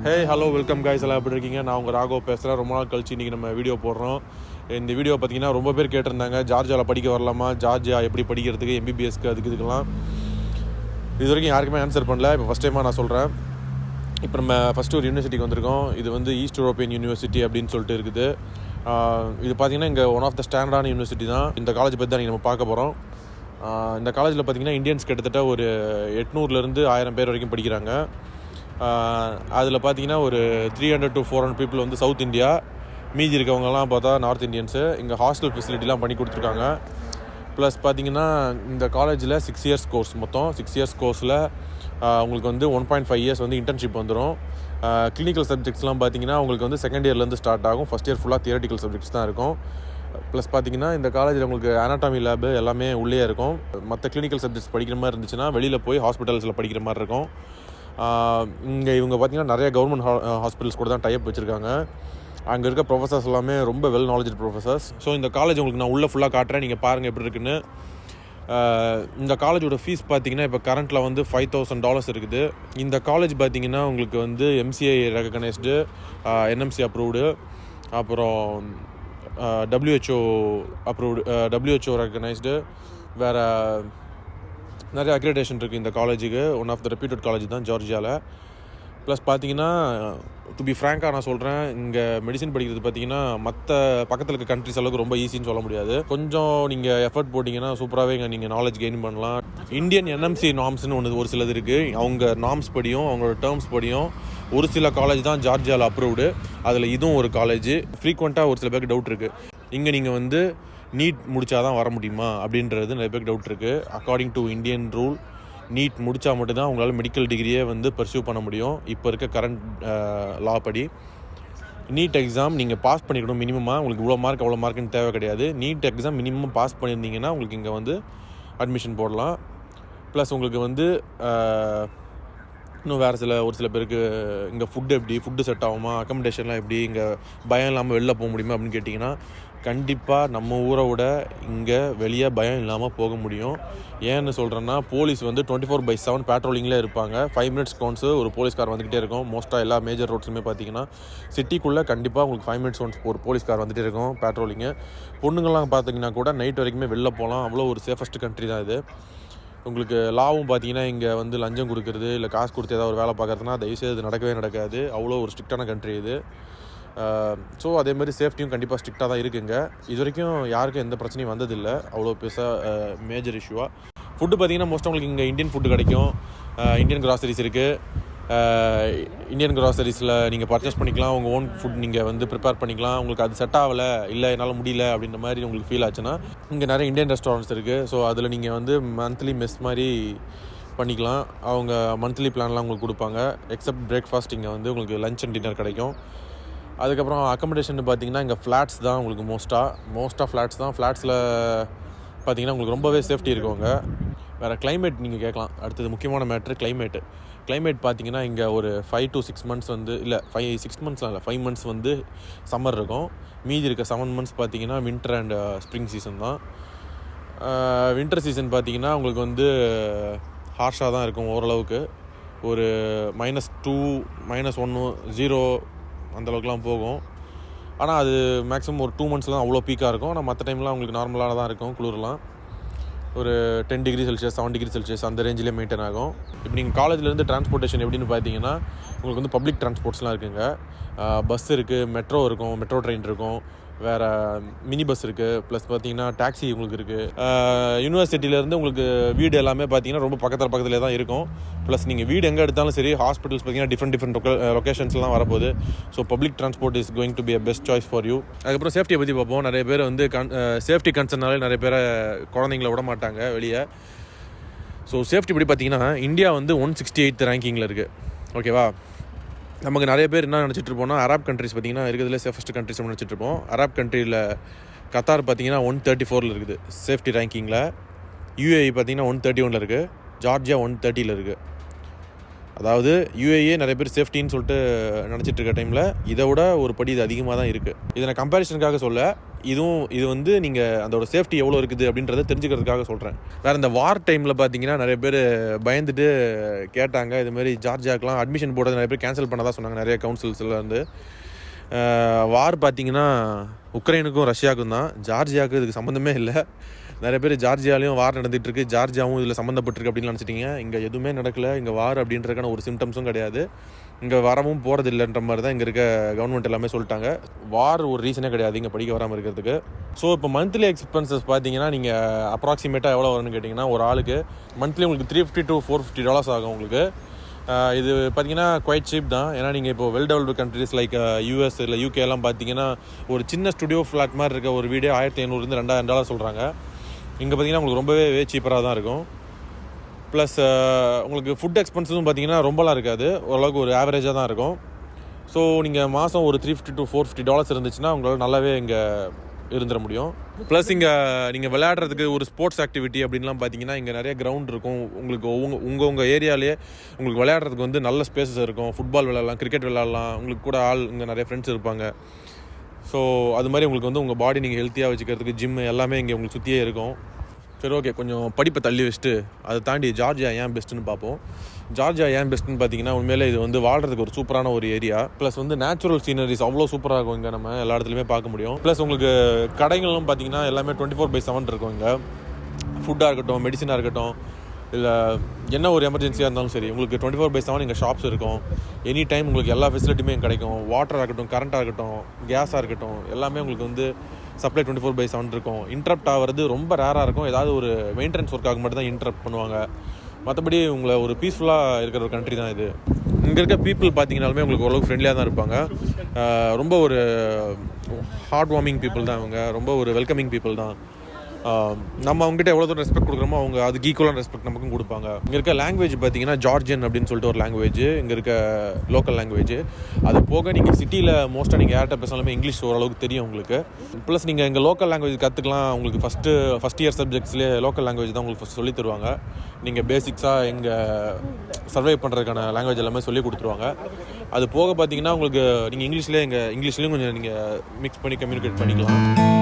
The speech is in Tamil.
ஹே ஹலோ வெல்கம் கைஸ், எல்லாம் எப்படி இருக்கீங்க? நான் உங்கள் ராகவ் பேசுகிறேன். ரொம்ப நாள் கழிச்சு இன்றைக்கி நம்ம வீடியோ போடுறோம். இந்த வீடியோ பார்த்தீங்கன்னா ரொம்ப பேர் கேட்டிருந்தாங்க, ஜார்ஜியாவில் படிக்க வரலாமா, ஜார்ஜியா எப்படி படிக்கிறதுக்கு, MBBSக்கு இதுக்கெல்லாம் இது வரைக்கும் யாருக்குமே ஆன்சர் பண்ணல. இப்போ ஃபஸ்ட் டைமாக நான் சொல்கிறேன். இப்போ நம்ம ஃபஸ்ட்டு ஒரு யூனிவர்சிட்டிக்கு வந்திருக்கோம். இது வந்து ஈஸ்ட் யூரோப்பியன் யூனிவர்சிட்டி அப்படின்னு சொல்லிட்டு இருக்குது. இது பார்த்திங்கன்னா இங்கே ஒன் ஆஃப் த ஸ்டாண்டர்டான யூனிவர்சிட்டி தான். இந்த காலேஜ் பற்றி தான் நீங்கள் நம்ம பார்க்க போகிறோம். இந்த காலேஜில் பார்த்திங்கன்னா இந்தியன்ஸ் கிட்டத்தட்ட ஒரு 800 to 1000 பேர் வரைக்கும் படிக்கிறாங்க. அதில் பார்த்தீங்கன்னா ஒரு 300 to 400 பீப்புள் வந்து சவுத் இந்தியா, மீதி இருக்கவங்கலாம் பார்த்தா நார்த் இந்தியன்ஸு. இங்கே ஹாஸ்டல் ஃபெசிலிட்டிலாம் பண்ணி கொடுத்துருக்காங்க. ப்ளஸ் பார்த்தீங்கன்னா இந்த காலேஜில் 6 years கோர்ஸ், மொத்தம் 6 years கோர்ஸில் உங்களுக்கு வந்து 1.5 years வந்து இன்டர்ன்ஷிப் வந்துடும். கிளினிக்கல் சப்ஜெக்ட்ஸ்லாம் பார்த்தீங்கன்னா உங்களுக்கு வந்து செகண்ட் இயர்லேருந்து ஸ்டார்ட் ஆகும். ஃபஸ்ட் இயர் ஃபுல்லாக தியரட்டிக்கல் சப்ஜெக்ட்ஸ் தான் இருக்கும். ப்ளஸ் பார்த்தீங்கன்னா இந்த காலேஜில் உங்களுக்கு அனாட்டமி லேபு எல்லாமே உள்ளே இருக்கும். மற்ற கிளினிக்கல் சப்ஜெக்ட்ஸ் படிக்கிற மாதிரி இருந்துச்சுன்னா வெளியில் போய் ஹாஸ்பிட்டல்ஸில் படிக்கிற மாதிரி இருக்கும். இங்கே இவங்க பார்த்திங்கன்னா நிறைய கவர்மெண்ட் ஹாஸ்பிட்டல்ஸ் கூட தான் டைப் வச்சுருக்காங்க. அங்கே இருக்க ப்ரொஃபஸர்ஸ் எல்லாமே ரொம்ப வெல் நாலேஜ் ப்ரொஃபஸர்ஸ். ஸோ இந்த காலேஜ் உங்களுக்கு நான் உள்ளே ஃபுல்லாக காட்டுறேன், நீங்கள் பாருங்கள் எப்படி இருக்குன்னு. இந்த காலேஜோட ஃபீஸ் பார்த்திங்கன்னா இப்போ கரண்ட்டில் வந்து $5,000 இருக்குது. இந்த காலேஜ் பார்த்திங்கன்னா உங்களுக்கு வந்து MCI ரெகக்னைஸ்டு, NMC அப்ரூவ்டு, அப்புறம் WHO அப்ரூவ்டு, WHO ரெகக்னைஸ்டு, வேறு நிறைய அக்ரிடேஷன் இருக்குது இந்த காலேஜுக்கு. One of the reputed college தான் ஜார்ஜியாவில். ப்ளஸ் பார்த்தீங்கன்னா டு பி ஃப்ராங்காக நான் சொல்கிறேன், இங்கே மெடிசன் படிக்கிறது பார்த்தீங்கன்னா மற்ற பக்கத்தில் இருக்க கண்ட்ரிஸ் அளவுக்கு ரொம்ப ஈஸின்னு சொல்ல முடியாது. கொஞ்சம் நீங்கள் எஃபர்ட் போட்டிங்கன்னா சூப்பராகவே இங்கே நீங்கள் நாலேஜ் கெயின் பண்ணலாம். இந்தியன் NMC நார்ம்ஸ்னு ஒன்று ஒரு சிலது இருக்குது. அவங்க நார்ம்ஸ் படியும் அவங்களோட டேர்ம்ஸ் படியும் ஒரு சில காலேஜ் தான் ஜார்ஜியாவில் அப்ரூவ்டு. அதில் இதுவும் ஒரு காலேஜ். ஃப்ரீக்வெண்ட்டாக ஒரு சில பேருக்கு டவுட் இருக்குது, இங்கே நீங்கள் வந்து நீட் முடித்தா தான் வர முடியுமா அப்படின்றது நிறைய பேருக்கு டவுட் இருக்குது. According to Indian rule, NEET முடித்தா மட்டும்தான் உங்களால் மெடிக்கல் டிகிரியே வந்து பர்சியூ பண்ண முடியும். இப்போ இருக்க கரண்ட் லா படி நீட் எக்ஸாம் நீங்கள் பாஸ் பண்ணிக்கணும் மினிமமாக. உங்களுக்கு இவ்வளோ மார்க் அவ்வளோ மார்க்குன்னு தேவை கிடையாது. நீட் எக்ஸாம் மினிமம் பாஸ் பண்ணியிருந்தீங்கன்னா உங்களுக்கு இங்கே வந்து அட்மிஷன் போடலாம். ப்ளஸ் உங்களுக்கு வந்து இன்னும் வேறு ஒரு சில பேருக்கு இங்கே ஃபுட்டு செட் ஆகுமா, அக்கமடேஷன்லாம் எப்படி, இங்கே பயம் இல்லாமல் வெளில போக முடியுமா அப்படின்னு கேட்டிங்கன்னா கண்டிப்பாக நம்ம ஊரை விட இங்கே வெளியே பயம் இல்லாமல் போக முடியும். ஏன்னு சொல்கிறேன்னா போலீஸ் வந்து 24/7 பேட்ரோலிங்கில் இருப்பாங்க. 5 minutes ஒன்ஸு ஒரு போலீஸ்கார் வந்துக்கிட்டே இருக்கும். மோஸ்ட்டாக எல்லா மேஜர் ரோட்ஸுமே பார்த்தீங்கன்னா சிட்டிக்குள்ளே கண்டிப்பாக உங்களுக்கு 5 minutes ஒன்ஸ் ஒரு போலீஸ்கார் வந்துகிட்டே இருக்கும் பேட்ரோலிங்கு. பொண்ணுங்கள்லாம் பார்த்தீங்கன்னா கூட நைட் வரைக்குமே வெளில போகலாம். அவ்வளோ ஒரு சேஃபஸ்ட் கண்ட்ரி தான் இது. உங்களுக்கு லாவும் பார்த்தீங்கன்னா இங்கே வந்து லஞ்சம் கொடுக்குறது இல்லை காசு கொடுத்து ஏதாவது ஒரு வேலை பார்க்குறதுனா தயவுசெய்து இது நடக்கவே நடக்காது. அவ்வளோ ஒரு ஸ்ட்ரிக்டான கண்ட்ரி இது. ஸோ அதேமாதிரி சேஃப்டியும் கண்டிப்பாக ஸ்ட்ரிக்டாக தான் இருக்குங்க. இது வரைக்கும் யாருக்கும் எந்த பிரச்சனையும் வந்ததில்லை அவ்வளோ பெருசாக மேஜர் இஷ்யூவாக. ஃபுட்டு பார்த்திங்கன்னா மோஸ்ட்டாக உங்களுக்கு இங்கே இந்தியன் ஃபுட்டு கிடைக்கும். இந்தியன் கிராசரிஸ் இருக்குது. இந்தியன் கிராசரிஸில் நீங்கள் பர்ச்சேஸ் பண்ணிக்கலாம். உங்கள் ஓன் ஃபுட் நீங்கள் வந்து ப்ரிப்பேர் பண்ணிக்கலாம். உங்களுக்கு அது செட் ஆகலை, இல்லை என்னால் முடியல அப்படின்ற மாதிரி உங்களுக்கு ஃபீல் ஆச்சுன்னா இங்கே நிறைய இந்தியன் ரெஸ்டாரண்ட்ஸ் இருக்குது. ஸோ அதில் நீங்கள் வந்து மந்த்லி மெஸ் மாதிரி பண்ணிக்கலாம். அவங்க மந்த்லி பிளான்லாம் உங்களுக்கு கொடுப்பாங்க. எக்ஸப்ட் பிரேக்ஃபாஸ்ட் இங்கே வந்து உங்களுக்கு லஞ்ச் அண்ட் டின்னர் கிடைக்கும். அதுக்கப்புறம் அக்கமடேஷன் பார்த்திங்கன்னா இங்கே ஃப்ளாட்ஸ் தான் உங்களுக்கு மோஸ்ட்டாக ஃப்ளாட்ஸ் தான். ஃப்ளாட்ஸில் பார்த்திங்கன்னா உங்களுக்கு ரொம்பவே சேஃப்டி இருக்குங்க. வேறு கிளைமேட் நீங்கள் கேட்கலாம். அடுத்தது முக்கியமான மேட்ரு கிளைமேட் பார்த்திங்கன்னா இங்கே ஒரு 5 to 6 months வந்து இல்லை 6 monthsலாம் இல்லை 5 months வந்து சம்மர் இருக்கும். மீதி இருக்க 7 months பார்த்திங்கன்னா வின்டர் அண்ட் ஸ்ப்ரிங் சீசன் தான். வின்டர் சீசன் பார்த்திங்கன்னா உங்களுக்கு வந்து ஹார்ஷாக தான் இருக்கும். ஓரளவுக்கு ஒரு -2, -1, 0 அந்தளவுக்குலாம் போகும். ஆனால் அது மேக்ஸிமம் ஒரு 2 months தான் அவ்வளோ பீக்காக இருக்கும். ஆனால் மற்ற டைம்லாம் உங்களுக்கு நார்மலாக தான் இருக்கும். குளிர்லாம் ஒரு 10 degrees Celsius 7 degrees Celsius அந்த ரேஞ்சிலே மெயின்டைன் ஆகும். இப்போ நீங்கள் காலேஜ்லேருந்து டிரான்ஸ்போர்ட்டேஷன் எப்படின்னு பார்த்தீங்கன்னா உங்களுக்கு வந்து பப்ளிக் டிரான்ஸ்போர்ட்ஸ்லாம் இருக்குங்க. பஸ் இருக்குது, மெட்ரோ ட்ரெயின் இருக்கும், வேறு மினி பஸ் இருக்குது. ப்ளஸ் பார்த்தீங்கன்னா டாக்ஸி உங்களுக்கு இருக்குது. யூனிவர்சிட்டியிலேருந்து உங்களுக்கு வீடு எல்லாமே பார்த்தீங்கன்னா ரொம்ப பக்கத்தில் தான் இருக்கும். ப்ளஸ் நீங்கள் வீடு எங்கே எடுத்தாலும் சரி, ஹாஸ்பிட்டல்ஸ் பார்த்தீங்கன்னா டிஃப்ரெண்ட் லொக்கேஷன்ஸ்லாம் வரப்போகுது. So public transport is going to be a best choice for you. அதுக்கப்புறம் சேஃப்டியை பற்றி பார்ப்போம். நிறைய பேர் வந்து சேஃப்டி கன்சர்னாலே நிறைய பேரை குழந்தைங்கள விட மாட்டாங்க வெளியே. ஸோ சேஃப்டி படி பார்த்தீங்கன்னா இந்தியா வந்து 168th ரேங்கிங்கில் இருக்குது. ஓகேவா? நமக்கு நிறைய பேர் என்ன நினச்சிட்டு இருப்போம்னா அரப் கண்ட்ரிஸ் பார்த்திங்கன்னா இருக்கிறதுல சேஃபஸ்ட் கண்ட்ரிஸ் நினச்சிட்டு இருப்போம். அரப் கண்ட்ரியில் கத்தார் பார்த்திங்கன்னா 134 இருக்குது சேஃப்டி ரேங்கிங்கில். UAE பார்த்திங்கன்னா 131 இருக்குது. ஜார்ஜியா 130 இருக்குது. அதாவது UAE நிறைய பேர் சேஃப்டின்னு சொல்லிட்டு நினச்சிட்டு இருக்க டைமில் இதை விட ஒரு படி இது அதிகமாக தான் இருக்குது. இதை நான் கம்பேரிசனுக்காக சொல்ல, இது வந்து நீங்கள் அதோட சேஃப்டி எவ்வளோ இருக்குது அப்படின்றத தெரிஞ்சுக்கிறதுக்காக சொல்கிறேன். வேறு இந்த வார் டைமில் பார்த்தீங்கன்னா நிறைய பேர் பயந்துட்டு கேட்டாங்க. இதுமாரி ஜார்ஜியாக்கெலாம் அட்மிஷன் போடுறது நிறைய பேர் கேன்சல் பண்ணதான் சொன்னாங்க நிறைய கவுன்சில்ஸில் வந்து. வார் பார்த்தீங்கன்னா உக்ரைனுக்கும் ரஷ்யாவுக்கும் தான், ஜார்ஜியாவுக்கு இதுக்கு சம்மந்தமே இல்லை. நிறைய பேர் ஜார்ஜியாலையும் வார் நடந்துகிட்ருக்கு, ஜார்ஜியாவும் இதில் சம்மந்தப்பட்டிருக்கு அப்படின்னு நினச்சிட்டிங்க. இங்கே எதுவுமே நடக்கலை. இங்கே வார் அப்படின்றதுக்கான ஒரு சிம்டம்ஸும் கிடையாது. இங்கே வரவும் போகிறது இல்லைன்ற மாதிரி தான் இங்கே இருக்க கவர்மெண்ட் எல்லாமே சொல்லிட்டாங்க. வார் ஒரு ரீசனே கிடையாது இங்கே படிக்க வராமல் இருக்கிறதுக்கு. ஸோ இப்போ மந்த்லி எக்ஸ்பென்சஸ் பார்த்தீங்கன்னா நீங்கள் அப்ராக்சிமேட்டாக எவ்வளோ வரும்னு கேட்டிங்கன்னா, ஒரு ஆளுக்கு மந்த்லி உங்களுக்கு $350 to $450 ஆகும் உங்களுக்கு. இது பார்த்தீங்கன்னா குவைட் சீப் தான். ஏன்னா நீங்கள் இப்போ well developed countries like US இல்லை யூகே எல்லாம் பார்த்தீங்கன்னா ஒரு சின்ன ஸ்டுடியோ ஃப்ளாட் மாதிரி இருக்க ஒரு வீடியோ $1500 to $2000 சொல்கிறாங்க. இங்கே பார்த்தீங்கன்னா உங்களுக்கு ரொம்பவே சீப்பராக தான் இருக்கும். ப்ளஸ் உங்களுக்கு ஃபுட் எக்ஸ்பென்ஸஸும் பார்த்தீங்கன்னா ரொம்பலாம் இருக்காது, ஓரளவுக்கு ஒரு ஆவரேஜாக தான் இருக்கும். ஸோ நீங்கள் மாதம் ஒரு $350 to $450 இருந்துச்சுன்னா உங்களால் நல்லாவே இங்கே இருந்துட முடியும். ப்ளஸ் இங்கே நீங்கள் விளையாடுறதுக்கு ஒரு ஸ்போர்ட்ஸ் ஆக்டிவிட்டி அப்படின்லாம் பார்த்தீங்கன்னா இங்கே நிறைய கிரவுண்ட் இருக்கும். உங்களுக்கு உங்கள் ஏரியாலேயே உங்களுக்கு விளையாடுறதுக்கு வந்து நல்ல ஸ்பேஸஸ் இருக்கும். ஃபுட்பால் விளையாடலாம், கிரிக்கெட் விளையாடலாம், உங்களுக்கு கூட இங்கே நிறைய ஃப்ரெண்ட்ஸ் இருப்பாங்க. ஸோ அது மாதிரி உங்களுக்கு வந்து உங்கள் பாடி நீங்கள் ஹெல்த்தியாக வச்சுக்கிறதுக்கு ஜிம் எல்லாமே இங்கே உங்களுக்கு சுற்றியே இருக்கும். சரி, ஓகே, கொஞ்சம் படிப்பை தள்ளி வச்சுட்டு அதை தாண்டி ஜார்ஜியா ஏன் பெஸ்ட்டுன்னு பார்ப்போம். ஜார்ஜியா ஏன் பெஸ்ட்டுன்னு பார்த்தீங்கன்னா, உண்மையிலே இது வந்து வாழ்கிறதுக்கு ஒரு சூப்பரான ஒரு ஏரியா. ப்ளஸ் வந்து நேச்சுரல் சீனரிஸ் அவ்வளோ சூப்பராக இருக்கும் இங்கே, நம்ம எல்லா இடத்துலையுமே பார்க்க முடியும். ப்ளஸ் உங்களுக்கு கடைகளும் பார்த்தீங்கன்னா எல்லாமே 24/7 இருக்கும் இங்கே. ஃபுட்டாக இருக்கட்டும், மெடிசனாக இருக்கட்டும், இல்லை என்ன ஒரு எமர்ஜென்சியாக இருந்தாலும் சரி, உங்களுக்கு 24/7 இங்கே ஷாப்ஸ் இருக்கும். எனி டைம் உங்களுக்கு எல்லா ஃபெசிலிட்டியுமே இங்கே கிடைக்கும். வாட்டராக இருக்கட்டும், கரண்ட்டாக இருக்கட்டும், கேஸாக இருக்கட்டும், எல்லாமே உங்களுக்கு வந்து சப்ளை 24/7 இருக்கும். இன்டரப்ட் ஆகிறது ரொம்ப ரேராக இருக்கும். ஏதாவது ஒரு மெயின்டெனன்ஸ் ஒர்க்காக மட்டும் தான் இன்டரப்ட் பண்ணுவாங்க. மற்றபடி உங்களை ஒரு பீஸ்ஃபுல்லாக இருக்கிற ஒரு கண்ட்ரி தான் இது. இங்கே இருக்க பீப்புள் பார்த்தீங்கனாலுமே உங்களுக்கு ஓரளவுக்கு ஃப்ரெண்ட்லியாக தான் இருப்பாங்க. ரொம்ப ஒரு ஹார்ட் வார்மிங் பீப்புள் தான் இவங்க, ரொம்ப ஒரு வெல்கமிங் பீப்புள் தான். நம்ம அவங்ககிட்ட எவ்வளோ தூரம் ரெஸ்பெக்ட் கொடுக்குறோமோ அவங்க அதுக்கு ஈக்குவலான ரெஸ்பெக்ட் நமக்கும் கொடுப்பாங்க. இங்கே இருக்க லாங்குவேஜ் பார்த்தீங்கன்னா ஜார்ஜியன் அப்படின்னு சொல்லிட்டு ஒரு லாங்குவேஜ், இங்கே இருக்க லோக்கல் லாங்குவேஜ். அது போக நீங்கள் சிட்டியில் மோஸ்ட்டாக நீங்கள் யார்கிட்ட பேசினாலுமே இங்கிலீஷ் ஓரளவுக்கு தெரியும் உங்களுக்கு. ப்ளஸ் நீங்கள் எங்கள் லோக்கல் லாங்குவேஜ் கற்றுக்கலாம். உங்களுக்கு ஃபஸ்ட் இயர் சப்ஜெக்ட்ஸ்லேயே லோக்கல் லாங்குவேஜ் தான் உங்களுக்கு ஃபஸ்ட் சொல்லித் தருவாங்க. நீங்கள் பேசிக்ஸாக எங்கள் சர்வை பண்ணுறதுக்கான லாங்குவேஜ் எல்லாமே சொல்லி கொடுத்துருவாங்க. அது போக பார்த்தீங்கன்னா உங்களுக்கு நீங்கள் இங்கிலீஷ்லேயும் கொஞ்சம் நீங்கள் மிக்ஸ் பண்ணி கம்யூனிகேட் பண்ணிக்கலாம்.